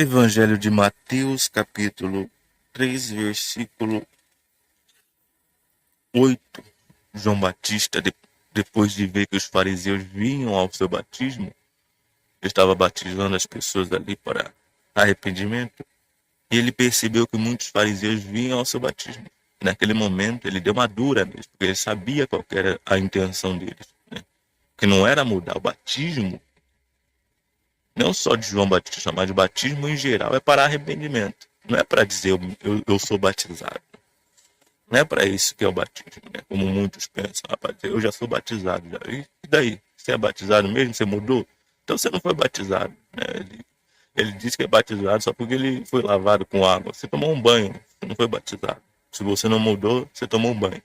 Evangelho de Mateus, capítulo 3, versículo 8. João Batista, depois de ver que os fariseus vinham ao seu batismo, estava batizando as pessoas ali para arrependimento, e ele percebeu que muitos fariseus vinham ao seu batismo. Naquele momento, ele deu uma dura mesmo, porque ele sabia qual era a intenção deles, né? Que não era mudar o batismo, não só de João Batista, mas de batismo em geral, é para arrependimento. Não é para dizer eu sou batizado. Não é para isso que é o batismo, né? Como muitos pensam. Rapaz, eu já sou batizado. Já. E daí? Você é batizado mesmo? Você mudou? Então você não foi batizado. Né? Ele diz que é batizado só porque ele foi lavado com água. Você tomou um banho, você não foi batizado. Se você não mudou, você tomou um banho.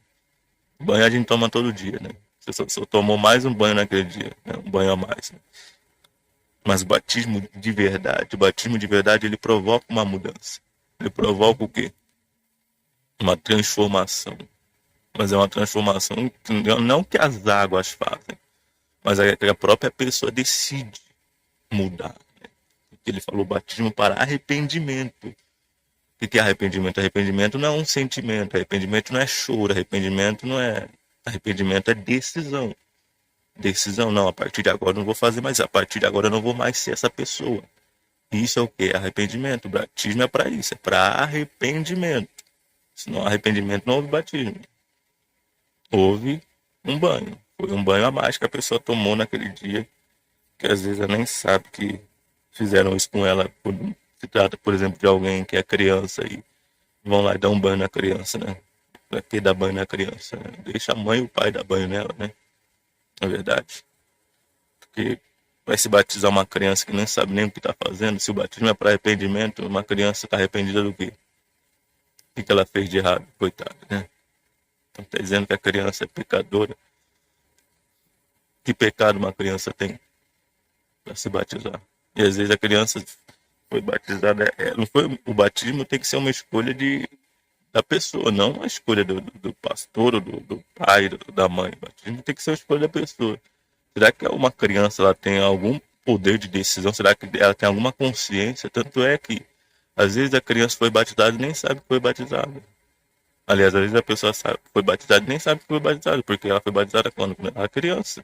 Banho a gente toma todo dia, né? Você só tomou mais um banho naquele dia, né? Um banho a mais. Né? Mas o batismo de verdade, ele provoca uma mudança. Ele provoca o quê? Uma transformação. Mas é uma transformação que não que as águas fazem, mas é que a própria pessoa decide mudar. Né? Ele falou batismo para arrependimento. O que é arrependimento? Arrependimento não é um sentimento, arrependimento não é choro, arrependimento não é. Arrependimento é decisão. Decisão, não, a partir de agora eu não vou fazer mais, a partir de agora eu não vou mais ser essa pessoa. Isso é o que? Arrependimento. O batismo é para isso, é para arrependimento. Se não há arrependimento, não houve batismo. Houve um banho. Foi um banho a mais que a pessoa tomou naquele dia, que às vezes ela nem sabe que fizeram isso com ela. Se trata, por exemplo, de alguém que é criança e vão lá e dão um banho na criança, né? Pra que dar banho na criança? Né? Deixa a mãe e o pai dar banho nela, né? Na verdade. Porque vai se batizar uma criança que nem sabe nem o que está fazendo. Se o batismo é para arrependimento, uma criança está arrependida do quê? O que ela fez de errado? Coitada, né? Então está dizendo que a criança é pecadora. Que pecado uma criança tem para se batizar? E às vezes a criança foi batizada, não foi, o batismo tem que ser uma escolha da pessoa, não uma escolha do pastor, ou do pai, da mãe. O batismo tem que ser uma escolha da pessoa. Será que uma criança ela tem algum poder de decisão? Será que ela tem alguma consciência? Tanto é que às vezes a criança foi batizada e nem sabe que foi batizada. Aliás, às vezes a pessoa foi batizada e nem sabe que foi batizada, porque ela foi batizada quando ela era criança.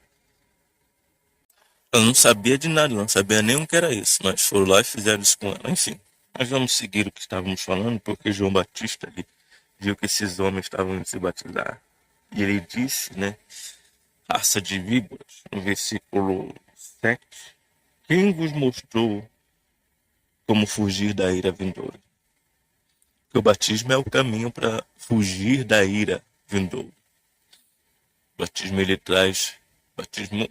Eu não sabia de nada, não sabia nem o que era isso, mas foram lá e fizeram isso com ela. Enfim, mas vamos seguir o que estávamos falando, porque João Batista ali viu que esses homens estavam indo se batizar. E ele disse, né, raça de víboras, no versículo 7, quem vos mostrou como fugir da ira vindoura? Porque o batismo é o caminho para fugir da ira vindoura. O batismo ele traz batismo,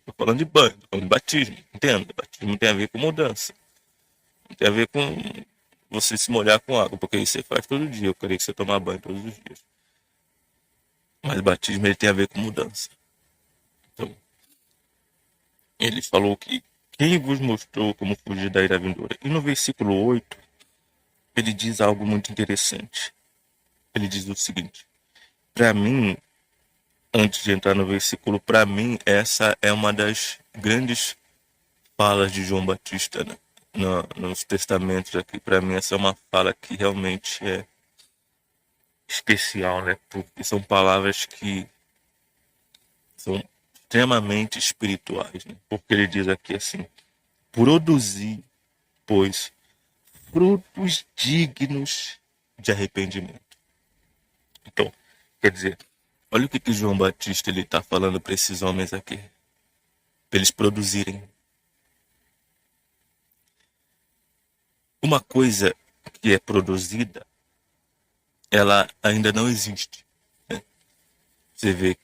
tô falando de banho, tô falando de batismo, entenda? Batismo tem a ver com mudança. Tem a ver com você se molhar com água, porque isso você faz todo dia. Eu queria que você tomar banho todos os dias. Mas o batismo ele tem a ver com mudança. Então, ele falou que quem vos mostrou como fugir da ira vindoura? E no versículo 8, ele diz algo muito interessante. Ele diz o seguinte: para mim, antes de entrar no versículo, para mim, essa é uma das grandes falas de João Batista, né? Nos testamentos aqui. Para mim, essa é uma fala que realmente é especial, né? Porque são palavras que são extremamente espirituais, né? Porque ele diz aqui assim: produzir, pois, frutos dignos de arrependimento. Então, quer dizer, olha o que João Batista ele está falando para esses homens aqui, para eles produzirem uma coisa que é produzida, ela ainda não existe. Né? Você vê,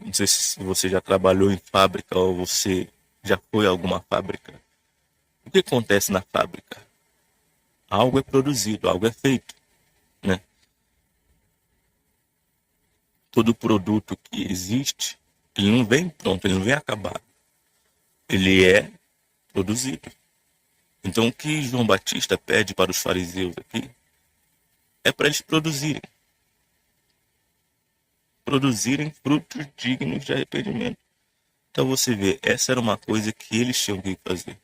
não sei se você já trabalhou em fábrica ou você já foi a alguma fábrica. O que acontece na fábrica? Algo é produzido, algo é feito, né? Todo produto que existe, ele não vem pronto, ele não vem acabado. Ele é produzido. Então o que João Batista pede para os fariseus aqui é para eles produzirem frutos dignos de arrependimento. Então você vê, essa era uma coisa que eles tinham que fazer.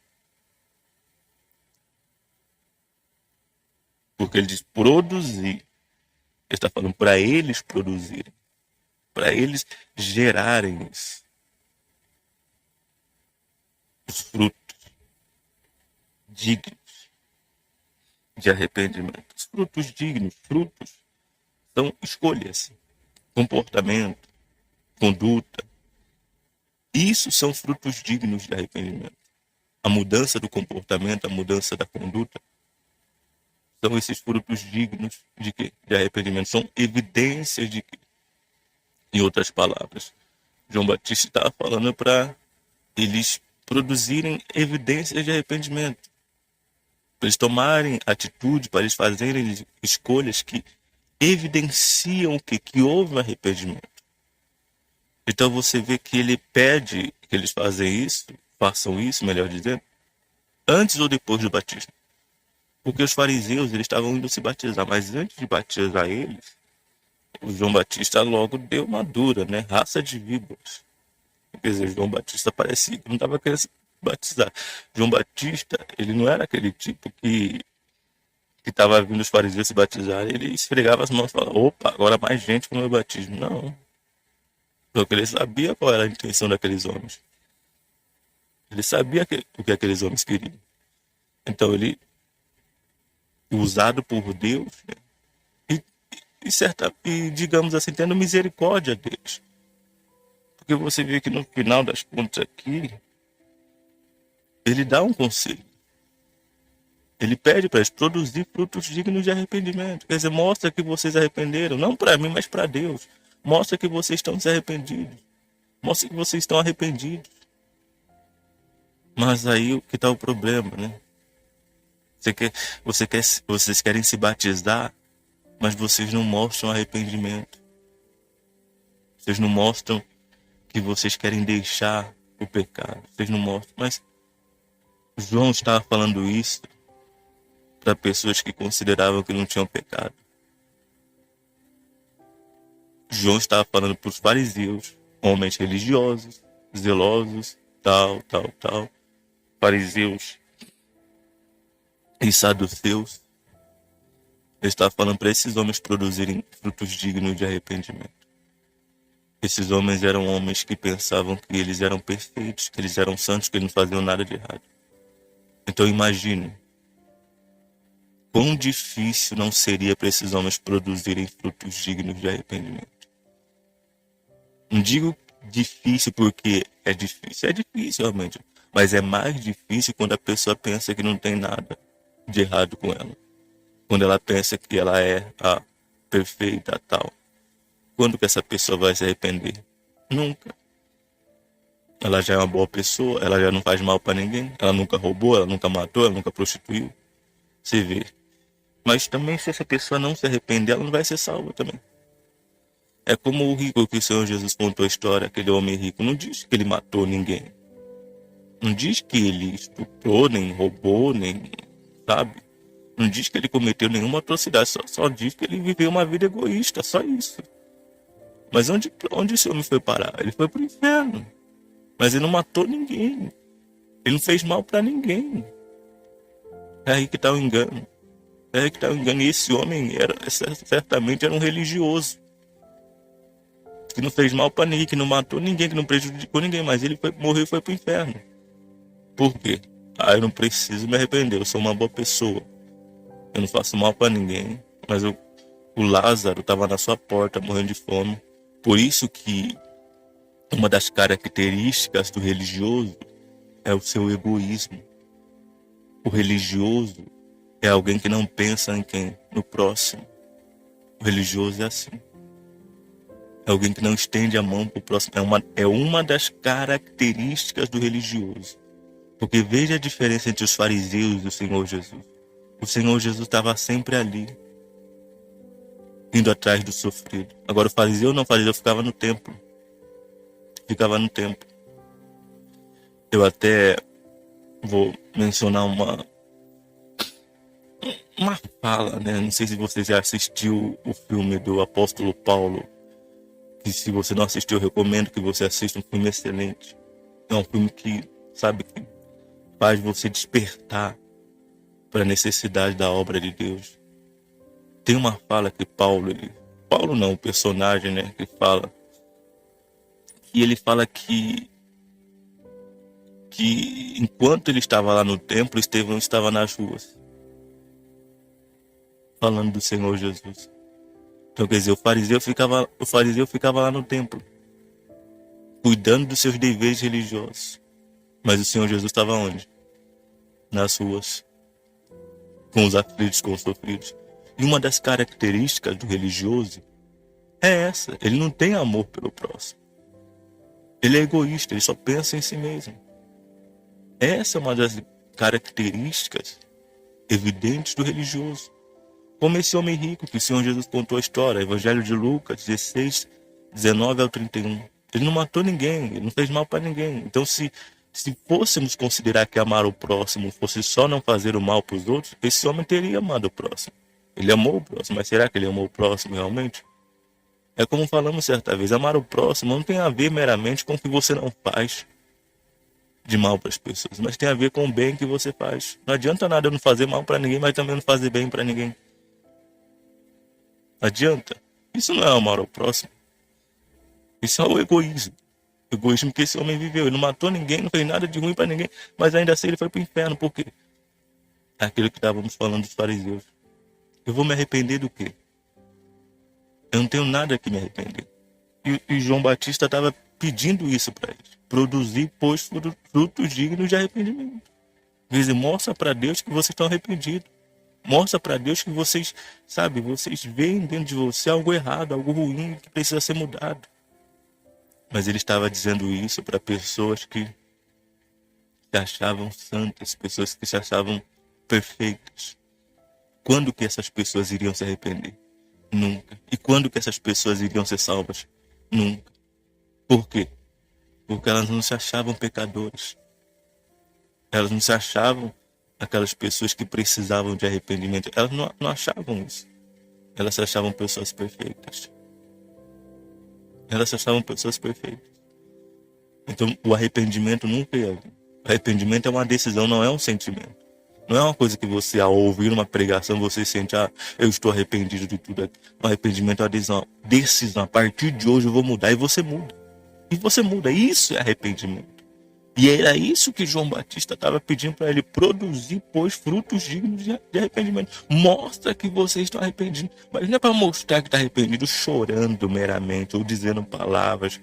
Porque ele diz produzir. Ele está falando para eles produzirem. Para eles gerarem os frutos dignos de arrependimento. Os frutos dignos, frutos são escolhas, comportamento, conduta. Isso são frutos dignos de arrependimento. A mudança do comportamento, a mudança da conduta, são esses frutos dignos de quê? De arrependimento. São evidências de quê? Em outras palavras, João Batista estava falando para eles produzirem evidências de arrependimento, para eles tomarem atitude, para eles fazerem escolhas que evidenciam o quê? Que houve um arrependimento. Então você vê que ele pede que eles façam isso, melhor dizendo, antes ou depois do batismo. Porque os fariseus, eles estavam indo se batizar, mas antes de batizar eles, o João Batista logo deu uma dura, né? Raça de víboras. Quer dizer, João Batista parecia que não estava querendo se batizar. João Batista, ele não era aquele tipo que estava vindo os fariseus se batizar, ele esfregava as mãos e falava, opa, agora mais gente para o meu batismo. Não. Porque ele sabia qual era a intenção daqueles homens. Ele sabia o que aqueles homens queriam. Então ele, usado por Deus, né? E digamos assim, tendo misericórdia deles. Porque você vê que no final das contas aqui, ele dá um conselho. Ele pede para eles produzir frutos dignos de arrependimento. Quer dizer, mostra que vocês arrependeram, não para mim, mas para Deus. Mostra que vocês estão se arrependidos. Mostra que vocês estão arrependidos. Mas aí o que está o problema, né? Vocês querem se batizar, mas vocês não mostram arrependimento. Vocês não mostram que vocês querem deixar o pecado. Vocês não mostram. Mas João estava falando isso para pessoas que consideravam que não tinham pecado. João estava falando para os fariseus, homens religiosos, zelosos, tal. Fariseus e saduceus. Ele estava falando para esses homens produzirem frutos dignos de arrependimento. Esses homens eram homens que pensavam que eles eram perfeitos, que eles eram santos, que eles não faziam nada de errado. Então imagine quão difícil não seria para esses homens produzirem frutos dignos de arrependimento. Não digo difícil porque é difícil realmente, mas é mais difícil quando a pessoa pensa que não tem nada de errado com ela. Quando ela pensa que ela é a perfeita tal. Quando que essa pessoa vai se arrepender? Nunca. Ela já é uma boa pessoa, ela já não faz mal para ninguém, ela nunca roubou, ela nunca matou, ela nunca prostituiu. Você vê. Mas também se essa pessoa não se arrepender, ela não vai ser salva também. É como o rico que o Senhor Jesus contou a história, aquele homem rico. Não diz que ele matou ninguém. Não diz que ele estuprou, nem roubou, nem, sabe? Não diz que ele cometeu nenhuma atrocidade. Só diz que ele viveu uma vida egoísta, só isso. Mas onde esse homem foi parar? Ele foi para o inferno. Mas ele não matou ninguém. Ele não fez mal para ninguém. É aí que está o engano. É aí que está o engano. E esse homem certamente era um religioso. Que não fez mal para ninguém, que não matou ninguém, que não prejudicou ninguém. Mas ele morreu e foi para o inferno. Por quê? Eu não preciso me arrepender. Eu sou uma boa pessoa. Eu não faço mal para ninguém. Mas o Lázaro estava na sua porta, morrendo de fome. Por isso que uma das características do religioso é o seu egoísmo. O religioso é alguém que não pensa em quem? No próximo. O religioso é assim. É alguém que não estende a mão para o próximo. É uma das características do religioso. Porque veja a diferença entre os fariseus e o Senhor Jesus. O Senhor Jesus estava sempre ali, indo atrás do sofrido. Agora o fariseu não, o fariseu ficava no templo. Eu até vou mencionar uma fala, né? Não sei se você já assistiu o filme do Apóstolo Paulo. Que se você não assistiu, eu recomendo que você assista, um filme excelente. É um filme que, sabe, que faz você despertar para a necessidade da obra de Deus. Tem uma fala que Paulo não, o personagem, né, que fala, e ele fala que enquanto ele estava lá no templo, Estevão estava nas ruas, falando do Senhor Jesus. Então, quer dizer, o fariseu ficava lá no templo, cuidando dos seus deveres religiosos. Mas o Senhor Jesus estava onde? Nas ruas, com os aflitos, com os sofridos. E uma das características do religioso é essa: ele não tem amor pelo próximo. Ele é egoísta, ele só pensa em si mesmo. Essa é uma das características evidentes do religioso. Como esse homem rico que o Senhor Jesus contou a história, Evangelho de Lucas 16, 19 ao 31. Ele não matou ninguém, ele não fez mal para ninguém. Então, se fôssemos considerar que amar o próximo fosse só não fazer o mal para os outros, esse homem teria amado o próximo. Ele amou o próximo, mas será que ele amou o próximo realmente? É como falamos certa vez, amar o próximo não tem a ver meramente com o que você não faz de mal para as pessoas, mas tem a ver com o bem que você faz. Não adianta nada eu não fazer mal para ninguém, mas também não fazer bem para ninguém. Adianta. Isso não é amar ao próximo. Isso é o egoísmo. O egoísmo que esse homem viveu. Ele não matou ninguém, não fez nada de ruim para ninguém, mas ainda assim ele foi para o inferno. Por quê? Aquilo que estávamos falando dos fariseus. Eu vou me arrepender do quê? Eu não tenho nada que me arrepender. E João Batista estava pedindo isso para eles. Produzir, pois, frutos dignos de arrependimento. Quer dizer, mostra para Deus que vocês estão arrependidos. Mostra para Deus que vocês, sabe, vocês veem dentro de você algo errado, algo ruim que precisa ser mudado. Mas ele estava dizendo isso para pessoas que se achavam santas, pessoas que se achavam perfeitas. Quando que essas pessoas iriam se arrepender? Nunca. E quando que essas pessoas iriam ser salvas? Nunca. Por quê? Porque elas não se achavam pecadores. Elas não se achavam aquelas pessoas que precisavam de arrependimento. Elas não achavam isso. Elas se achavam pessoas perfeitas. Elas se achavam pessoas perfeitas. Então, o arrependimento nunca ia vir. O arrependimento é uma decisão, não é um sentimento. Não é uma coisa que você, ao ouvir uma pregação, você sente, eu estou arrependido de tudo aqui. O arrependimento é uma decisão. A partir de hoje eu vou mudar, e você muda. E você muda. Isso é arrependimento. E era isso que João Batista estava pedindo para ele: produzir, pois, frutos dignos de arrependimento. Mostra que vocês estão arrependidos. Mas não é para mostrar que está arrependido chorando meramente ou dizendo palavras,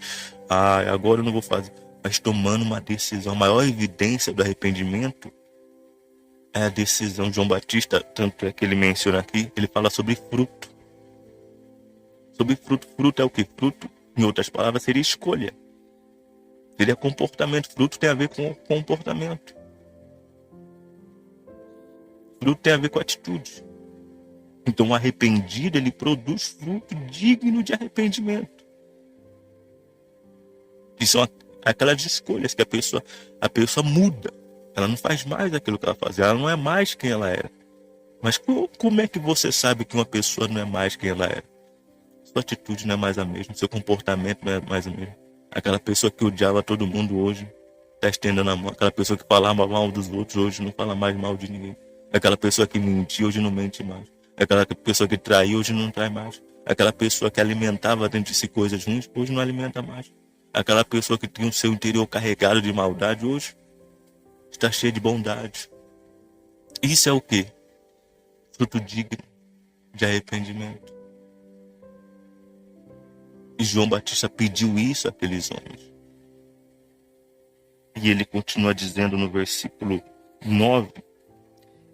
agora eu não vou fazer. Mas tomando uma decisão. A maior evidência do arrependimento é a decisão de João Batista, tanto é que ele menciona aqui, ele fala sobre fruto. Sobre fruto. Fruto é o que? Fruto, em outras palavras, seria escolha. Seria comportamento. Fruto tem a ver com comportamento. Fruto tem a ver com atitude. Então, o arrependido, ele produz fruto digno de arrependimento. Que são aquelas escolhas que a pessoa muda. Ela não faz mais aquilo que ela fazia. Ela não é mais quem ela era. Mas como é que você sabe que uma pessoa não é mais quem ela era? Sua atitude não é mais a mesma. Seu comportamento não é mais o mesmo. Aquela pessoa que odiava todo mundo hoje está estendendo a mão. Aquela pessoa que falava mal dos outros hoje não fala mais mal de ninguém. Aquela pessoa que mentia hoje não mente mais. Aquela pessoa que traiu hoje não trai mais. Aquela pessoa que alimentava dentro de si coisas ruins hoje não alimenta mais. Aquela pessoa que tinha o seu interior carregado de maldade hoje está cheia de bondade. Isso é o quê? Fruto digno de arrependimento. E João Batista pediu isso àqueles homens. E ele continua dizendo no versículo 9: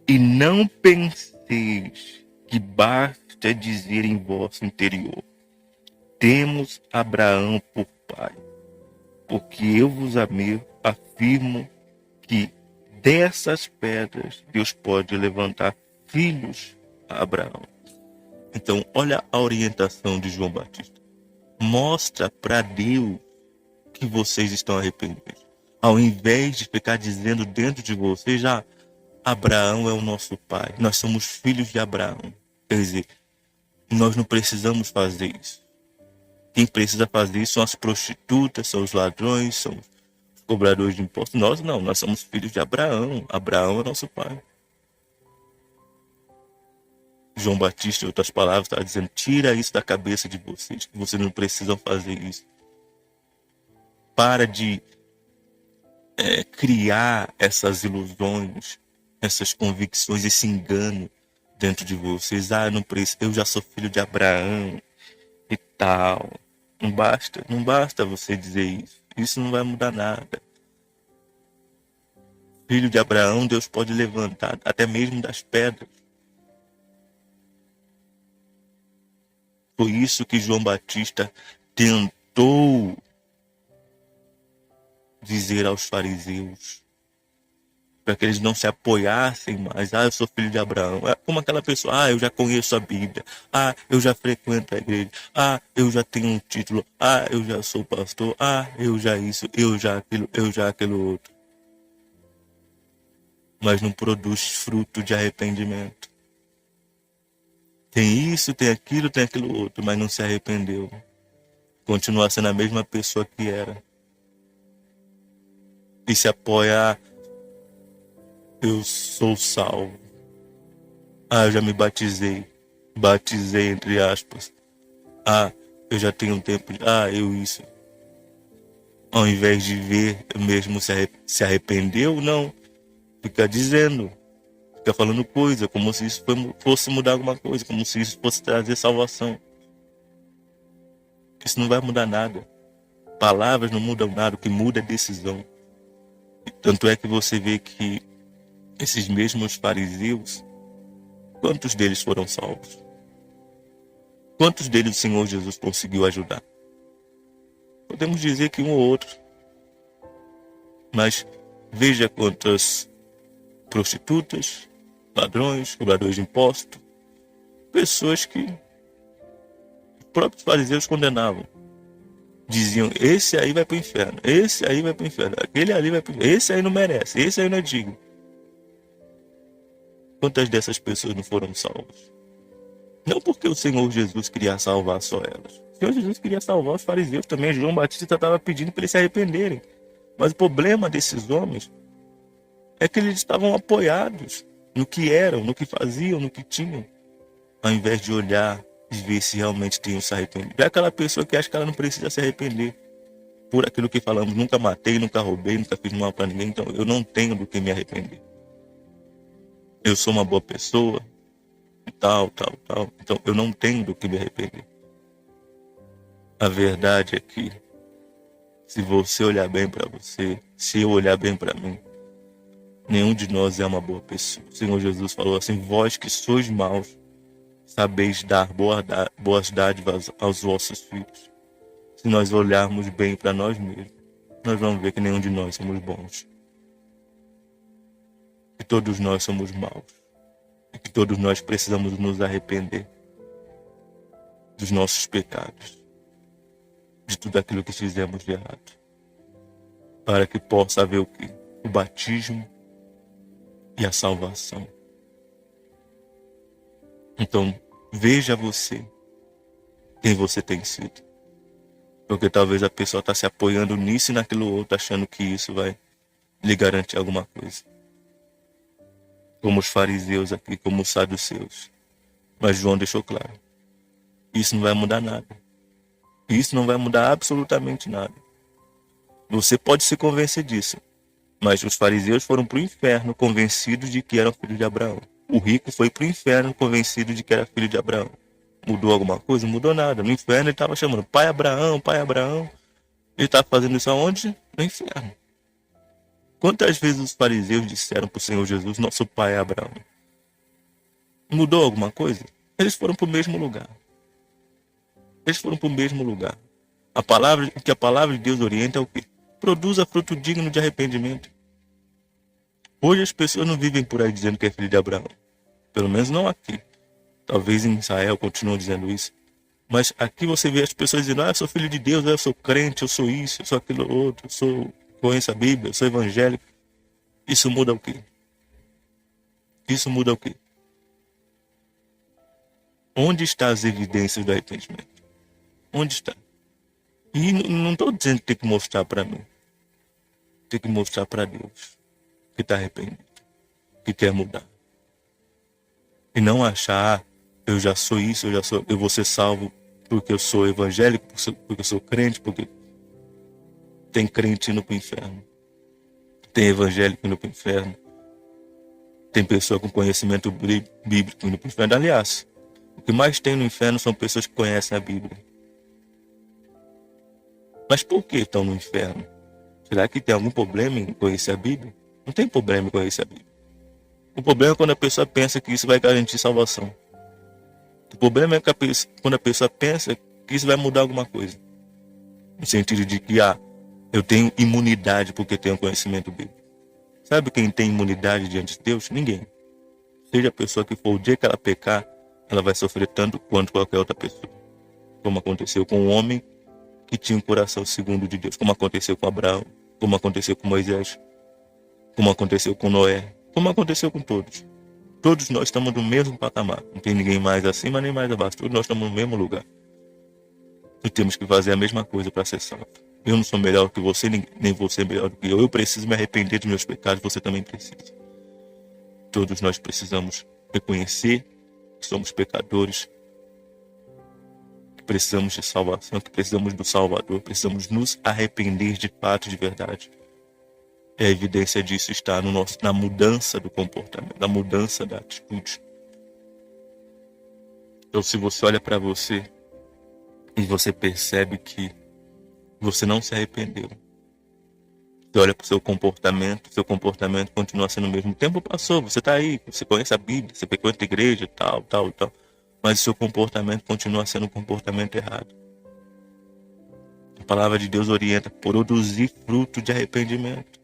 e não penseis que basta dizer em vosso interior: temos Abraão por pai. Porque eu vos afirmo que dessas pedras Deus pode levantar filhos a Abraão. Então, olha a orientação de João Batista. Mostra para Deus que vocês estão arrependidos. Ao invés de ficar dizendo dentro de vocês, Abraão é o nosso pai. Nós somos filhos de Abraão. Quer dizer, nós não precisamos fazer isso. Quem precisa fazer isso são as prostitutas, são os ladrões, são os cobradores de impostos. Nós não, nós somos filhos de Abraão. Abraão é nosso pai. João Batista, em outras palavras, está dizendo: tira isso da cabeça de vocês, que vocês não precisam fazer isso. Para de criar essas ilusões, essas convicções, esse engano dentro de vocês. Ah, não preciso, eu já sou filho de Abraão e tal. Não basta você dizer isso. Isso não vai mudar nada. Filho de Abraão, Deus pode levantar até mesmo das pedras. Foi isso que João Batista tentou dizer aos fariseus, para que eles não se apoiassem mais. Ah, eu sou filho de Abraão. É como aquela pessoa: ah, eu já conheço a Bíblia. Ah, eu já frequento a igreja. Ah, eu já tenho um título. Ah, eu já sou pastor. Ah, eu já isso, eu já aquilo outro. Mas não produz fruto de arrependimento. Tem isso, tem aquilo outro, mas não se arrependeu. Continua sendo a mesma pessoa que era. E se apoia: eu sou salvo. Ah, eu já me batizei. Batizei entre aspas. Ah, eu já tenho um tempo. Ah, eu isso. Ao invés de ver mesmo se arrependeu, não. Fica dizendo. Fica falando coisa, como se isso fosse mudar alguma coisa. Como se isso fosse trazer salvação. Isso não vai mudar nada. Palavras não mudam nada. O que muda é decisão. Tanto é que você vê que esses mesmos fariseus, quantos deles foram salvos? Quantos deles o Senhor Jesus conseguiu ajudar? Podemos dizer que um ou outro. Mas veja quantas prostitutas, ladrões, cobradores de impostos, pessoas que os próprios fariseus condenavam. Diziam: esse aí vai para o inferno, esse aí vai para o inferno, aquele ali vai para o inferno, esse aí não merece, esse aí não é digno. Quantas dessas pessoas não foram salvas? Não porque o Senhor Jesus queria salvar só elas. O Senhor Jesus queria salvar os fariseus também. João Batista estava pedindo para eles se arrependerem. Mas o problema desses homens é que eles estavam apoiados no que eram, no que faziam, no que tinham, ao invés de olhar e ver se realmente tinham se arrependido. É aquela pessoa que acha que ela não precisa se arrepender por aquilo que falamos: nunca matei, nunca roubei, nunca fiz mal para ninguém, então eu não tenho do que me arrepender. Eu sou uma boa pessoa, tal. Então eu não tenho do que me arrepender. A verdade é que, se você olhar bem para você, se eu olhar bem para mim, nenhum de nós é uma boa pessoa. O Senhor Jesus falou assim: vós que sois maus, sabeis dar boas dádivas aos vossos filhos. Se nós olharmos bem para nós mesmos, nós vamos ver que nenhum de nós somos bons. Que todos nós somos maus. E que todos nós precisamos nos arrepender dos nossos pecados, de tudo aquilo que fizemos de errado, para que possa haver o quê? O batismo e a salvação. Então, veja você, quem você tem sido. Porque talvez a pessoa está se apoiando nisso e naquilo outro, achando que isso vai lhe garantir alguma coisa. Como os fariseus aqui, como os saduceus. Mas João deixou claro: isso não vai mudar nada. Isso não vai mudar absolutamente nada. Você pode se convencer disso, mas os fariseus foram para o inferno convencidos de que eram filhos de Abraão. O rico foi para o inferno convencido de que era filho de Abraão. Mudou alguma coisa? Não mudou nada. No inferno ele estava chamando pai Abraão, pai Abraão. Ele estava fazendo isso aonde? No inferno. Quantas vezes os fariseus disseram para o Senhor Jesus: nosso pai é Abraão? Mudou alguma coisa? Eles foram para o mesmo lugar. Eles foram para o mesmo lugar. O que a palavra de Deus orienta é o quê? Produza fruto digno de arrependimento. Hoje as pessoas não vivem por aí dizendo que é filho de Abraão. Pelo menos não aqui. Talvez em Israel continuem dizendo isso. Mas aqui você vê as pessoas dizendo: eu sou filho de Deus, eu sou crente, eu sou isso, eu sou aquilo outro, conheço a Bíblia, eu sou evangélico. Isso muda o quê? Isso muda o quê? Onde estão as evidências do arrependimento? Onde está? E não estou dizendo que tem que mostrar para mim. Tem que mostrar para Deus que está arrependido, que quer mudar. E não achar eu já sou isso, eu vou ser salvo porque eu sou evangélico, porque eu sou crente, porque tem crente indo para o inferno, tem evangélico indo para o inferno, tem pessoa com conhecimento bíblico indo para o inferno. Aliás, o que mais tem no inferno são pessoas que conhecem a Bíblia. Mas por que estão no inferno? Será que tem algum problema em conhecer a Bíblia? Não tem problema em conhecer a Bíblia. O problema é quando a pessoa pensa que isso vai garantir salvação. O problema é que quando a pessoa pensa que isso vai mudar alguma coisa. No sentido de que, eu tenho imunidade porque tenho conhecimento bíblico. Sabe quem tem imunidade diante de Deus? Ninguém. Seja a pessoa que for, o dia que ela pecar, ela vai sofrer tanto quanto qualquer outra pessoa. Como aconteceu com o homem que tinha um coração segundo de Deus. Como aconteceu com Abraão. Como aconteceu com Moisés. Como aconteceu com Noé. Como aconteceu com todos. Todos nós estamos no mesmo patamar. Não tem ninguém mais acima nem mais abaixo. Todos nós estamos no mesmo lugar. E temos que fazer a mesma coisa para ser salvo. Eu não sou melhor que você, nem você é melhor do que eu. Eu preciso me arrepender dos meus pecados, você também precisa. Todos nós precisamos reconhecer que somos pecadores, que precisamos de salvação, que precisamos do Salvador, precisamos nos arrepender de fato, de verdade. E a evidência disso está na mudança do comportamento, na mudança da atitude. Então, se você olha para você e você percebe que você não se arrependeu, você olha para o seu comportamento continua sendo o mesmo. O tempo passou, você está aí, você conhece a Bíblia, você frequenta a igreja, tal, mas o seu comportamento continua sendo um comportamento errado. A palavra de Deus orienta: produzir fruto de arrependimento.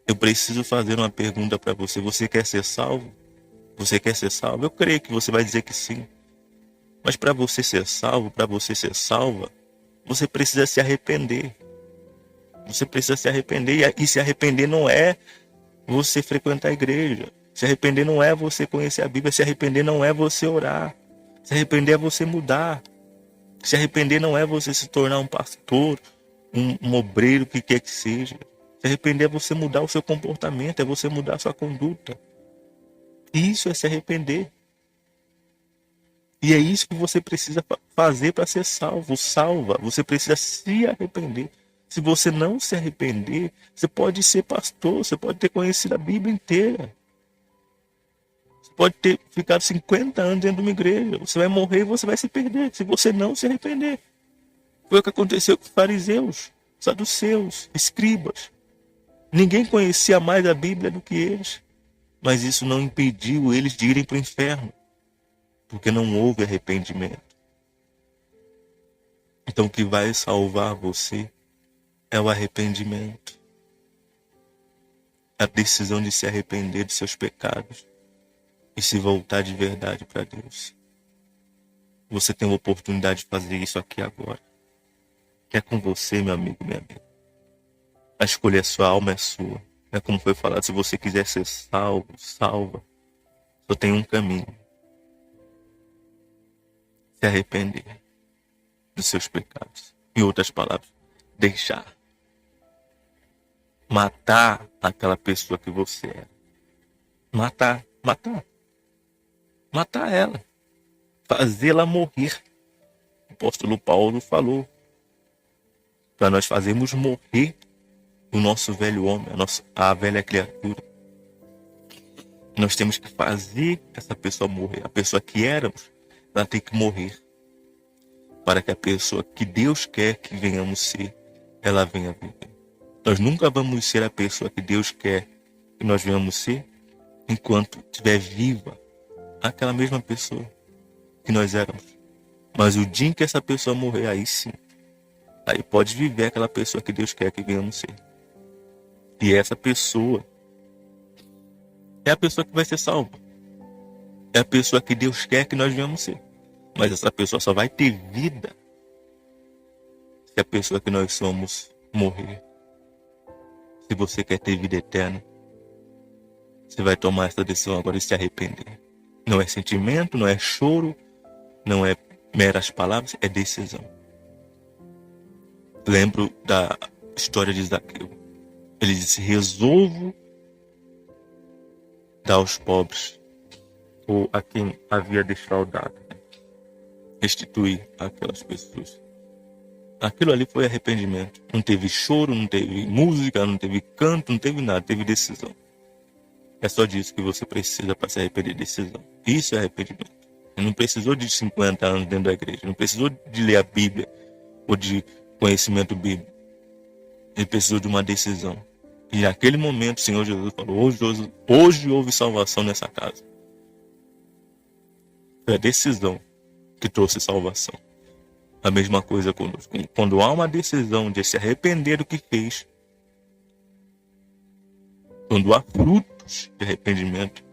Eu preciso fazer uma pergunta para você. Você quer ser salvo? Você quer ser salvo? Eu creio que você vai dizer que sim. Mas para você ser salvo, para você ser salva, você precisa se arrepender. Você precisa se arrepender. E se arrepender não é você frequentar a igreja. Se arrepender não é você conhecer a Bíblia. Se arrepender não é você orar. Se arrepender é você mudar. Se arrepender não é você se tornar um pastor, um obreiro, o que quer que seja. Se arrepender é você mudar o seu comportamento, é você mudar a sua conduta. Isso é se arrepender. E é isso que você precisa fazer para ser salvo. Salva. Você precisa se arrepender. Se você não se arrepender, você pode ser pastor, você pode ter conhecido a Bíblia inteira. Você pode ter ficado 50 anos dentro de uma igreja. Você vai morrer e você vai se perder, se você não se arrepender. Foi o que aconteceu com os fariseus, saduceus, escribas. Ninguém conhecia mais a Bíblia do que eles. Mas isso não impediu eles de irem para o inferno, porque não houve arrependimento. Então o que vai salvar você é o arrependimento. A decisão de se arrepender de seus pecados e se voltar de verdade para Deus. Você tem a oportunidade de fazer isso aqui agora. Que é com você, meu amigo, minha amiga. A escolha é sua, a alma é sua. É como foi falado, se você quiser ser salvo, salva, só tem um caminho. Se arrepender dos seus pecados. Em outras palavras, deixar. Matar aquela pessoa que você é. Matar ela. Fazê-la morrer. O apóstolo Paulo falou para nós fazermos morrer o nosso velho homem, a velha criatura. Nós temos que fazer essa pessoa morrer. A pessoa que éramos, ela tem que morrer. Para que a pessoa que Deus quer que venhamos ser, ela venha viver. Nós nunca vamos ser a pessoa que Deus quer que nós venhamos ser enquanto estiver viva aquela mesma pessoa que nós éramos. Mas o dia em que essa pessoa morrer, aí sim, aí pode viver aquela pessoa que Deus quer que venhamos ser. E essa pessoa é a pessoa que vai ser salva. É a pessoa que Deus quer que nós venhamos ser. Mas essa pessoa só vai ter vida se a pessoa que nós somos morrer. Se você quer ter vida eterna, você vai tomar essa decisão agora e se arrepender. Não é sentimento, não é choro, não é meras palavras, é decisão. Lembro da história de Zaqueu. Ele disse: resolvo dar aos pobres ou a quem havia defraudado, restituir aquelas pessoas. Aquilo ali foi arrependimento. Não teve choro, não teve música, não teve canto, não teve nada, teve decisão. É só disso que você precisa para se arrepender, decisão. Isso é arrependimento. Ele não precisou de 50 anos dentro da igreja, não precisou de ler a Bíblia ou de conhecimento bíblico. Ele precisou de uma decisão. E naquele momento o Senhor Jesus falou, hoje houve salvação nessa casa. Foi a decisão que trouxe salvação. A mesma coisa conosco. Quando há uma decisão de se arrepender do que fez, quando há frutos de arrependimento,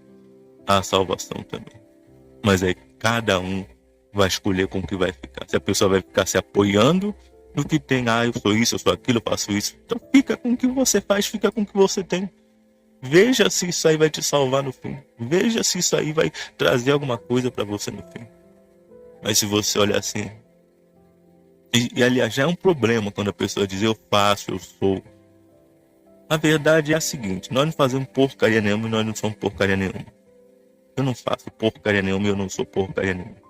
há salvação também. Mas aí cada um vai escolher com o que vai ficar. Se a pessoa vai ficar se apoiando no que tem, eu sou isso, eu sou aquilo, eu faço isso. Então fica com o que você faz, fica com o que você tem. Veja se isso aí vai te salvar no fim. Veja se isso aí vai trazer alguma coisa para você no fim. Mas se você olhar assim... E aliás, já é um problema quando a pessoa diz eu faço, eu sou. A verdade é a seguinte, nós não fazemos porcaria nenhuma e nós não somos porcaria nenhuma. Eu não faço porcaria nenhuma e eu não sou porcaria nenhuma.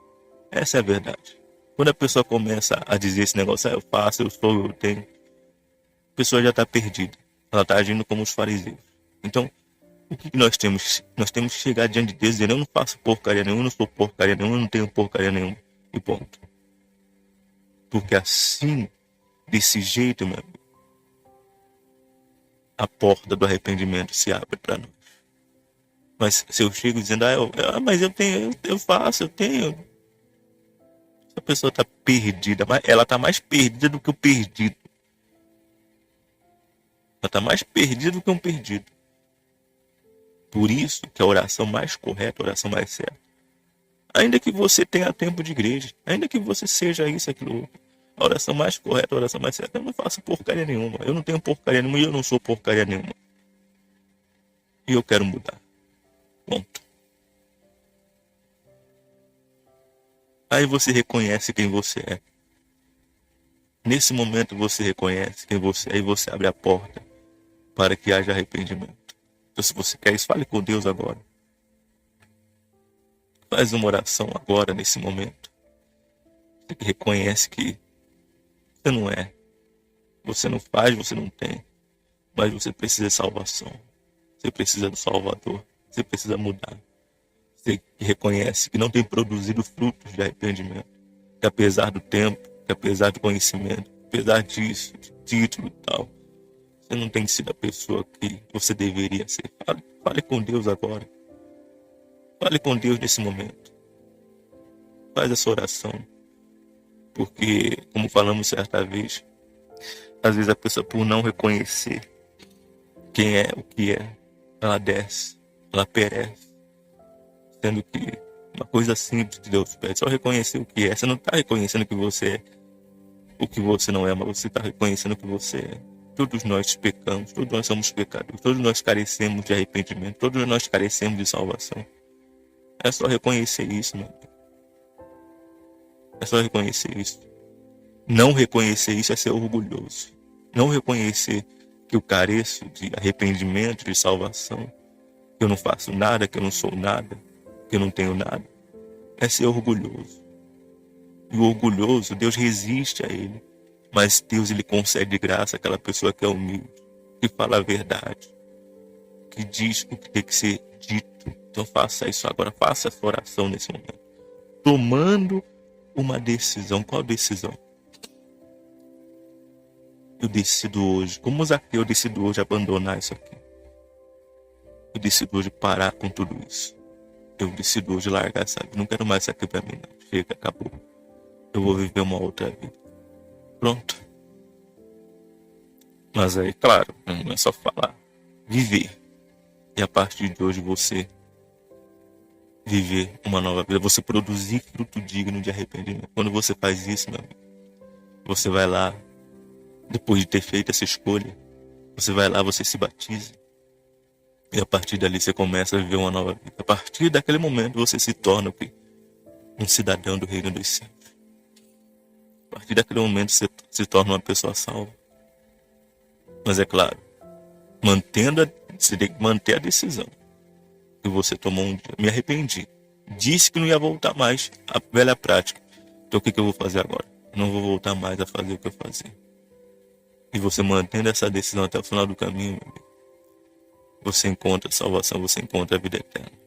Essa é a verdade. Quando a pessoa começa a dizer esse negócio, eu faço, eu sou, eu tenho, a pessoa já está perdida. Ela está agindo como os fariseus. Então, o que nós temos? Nós temos que chegar diante de Deus e dizer, eu não faço porcaria nenhuma, eu não sou porcaria nenhuma, eu não tenho porcaria nenhuma. E ponto. Porque assim, desse jeito, meu amigo, a porta do arrependimento se abre para nós. Mas se eu chego dizendo, mas eu tenho, eu faço, eu tenho. A pessoa está perdida, mas ela está mais perdida do que o perdido. Ela está mais perdida do que um perdido. Por isso que a oração mais correta, a oração mais certa, ainda que você tenha tempo de igreja, ainda que você seja isso, aquilo outro, a oração mais correta, a oração mais certa, eu não faço porcaria nenhuma, eu não tenho porcaria nenhuma e eu não sou porcaria nenhuma. E eu quero mudar. Ponto. Aí você reconhece quem você é. Nesse momento você reconhece quem você é e você abre a porta para que haja arrependimento. Então se você quer isso, fale com Deus agora. Faz uma oração agora, nesse momento. Você que reconhece que você não é. Você não faz, você não tem. Mas você precisa de salvação. Você precisa do Salvador. Você precisa mudar. Você que reconhece que não tem produzido frutos de arrependimento. Que apesar do tempo, que apesar do conhecimento, apesar disso, de título e tal, você não tem sido a pessoa que você deveria ser. Fale com Deus agora. Fale com Deus nesse momento. Faz essa oração. Porque, como falamos certa vez, às vezes a pessoa, por não reconhecer quem é, o que é, ela desce, ela perece. Sendo que uma coisa simples que Deus pede, só reconhecer o que é. Você não está reconhecendo que você é o que você não é, mas você está reconhecendo o que você é. Todos nós pecamos, todos nós somos pecadores, todos nós carecemos de arrependimento, todos nós carecemos de salvação. É só reconhecer isso, meu amigo. É só reconhecer isso. Não reconhecer isso é ser orgulhoso. Não reconhecer que eu careço de arrependimento, de salvação, que eu não faço nada, que eu não sou nada, que eu não tenho nada, é ser orgulhoso. E o orgulhoso, Deus resiste a ele. Mas Deus, ele concede de graça àquela pessoa que é humilde, que fala a verdade, que diz o que tem que ser dito. Então faça isso agora, faça essa oração nesse momento. Tomando uma decisão. Qual decisão? Eu decido hoje, como Zaqueu, eu decido hoje abandonar isso aqui. Eu decido hoje parar com tudo isso. Eu decido hoje largar essa vida. Não quero mais isso aqui pra mim, não. Chega, acabou. Eu vou viver uma outra vida. Pronto. Mas aí, claro, não é só falar. Viver. E a partir de hoje você viver uma nova vida. Você produzir fruto digno de arrependimento. Quando você faz isso, meu amigo, você vai lá, depois de ter feito essa escolha, você vai lá, você se batiza. E a partir dali você começa a viver uma nova vida. A partir daquele momento você se torna o quê? Um cidadão do reino dos céus. A partir daquele momento você se torna uma pessoa salva. Mas é claro, você tem que manter a decisão que você tomou um dia. Me arrependi. disse que não ia voltar mais à velha prática. Então o que eu vou fazer agora? Não vou voltar mais a fazer o que eu fazia. E você mantendo essa decisão até o final do caminho, você encontra salvação, você encontra a vida eterna.